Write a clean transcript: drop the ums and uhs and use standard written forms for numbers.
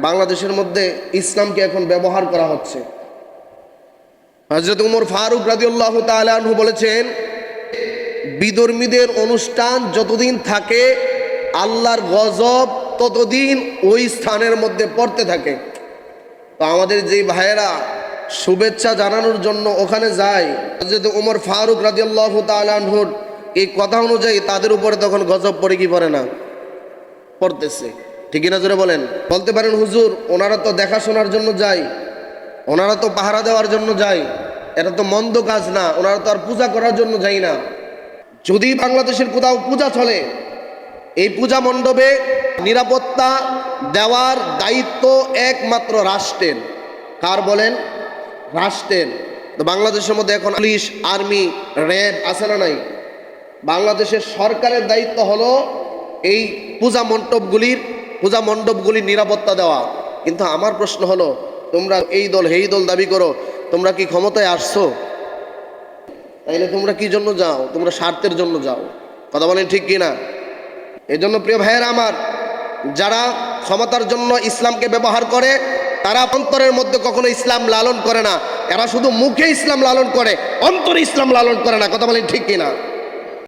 বাংলাদেশের মধ্যে ইসলামকে এখন ব্যবহার করা হচ্ছে। হযরত উমর ফারুক রাদিয়াল্লাহু তাআলা আনহু বলেছেন, বিধর্মীদের অনুষ্ঠান যতদিন থাকে আল্লাহর গজব ততদিন ওই স্থানের মধ্যে পড়তে থাকে। তো আমাদের যেই ভাইয়েরা শুভেচ্ছা জানানোর জন্য ওখানে যায়, হযরত উমর ফারুক রাদিয়াল্লাহু তাআলা আনহুর এই কথা অনুযায়ী তাদের উপরে তখন গজব পড়ে কি পড়ে না? পড়তেছে। ঠিক না? জোরে বলেন। বলতে পারেন হুজুর ওনারা তো দেখাশোনার জন্য যায়, ওনারা তো পাহারা দেওয়ার জন্য যায়, এটা তো মন্দ কাজ না, ওনারা তো আর পূজা করার জন্য যায় না। যদি বাংলাদেশের কোথাও পূজা চলে, এই পূজা মণ্ডপে নিরাপত্তা দেওয়ার দায়িত্ব একমাত্র রাষ্ট্রের। কার বলেন? রাষ্ট্রের। তো বাংলাদেশের মধ্যে এখন পুলিশ, আর্মি, র্যাব আছে না নাই? বাংলাদেশের সরকারের দায়িত্ব হলো এই পূজা মণ্ডপগুলির নিরাপত্তা দেওয়া। কিন্তু আমার প্রশ্ন হলো, তোমরা এই দল এই দল দাবি করো, তোমরা কি ক্ষমতায় আসছো? তাইলে তোমরা কি জন্য যাও? তোমরা স্বার্থের জন্য যাও। কথা বলেন ঠিক কি না? এজন্য প্রিয় ভাইয়েরা আমার, যারা ক্ষমতার জন্য ইসলামকে ব্যবহার করে তারা অন্তরের মধ্যে কখনো ইসলাম লালন করে না। এরা শুধু মুখে ইসলাম লালন করে, অন্তরে ইসলাম লালন করে না। কথা বলেন ঠিক কি না?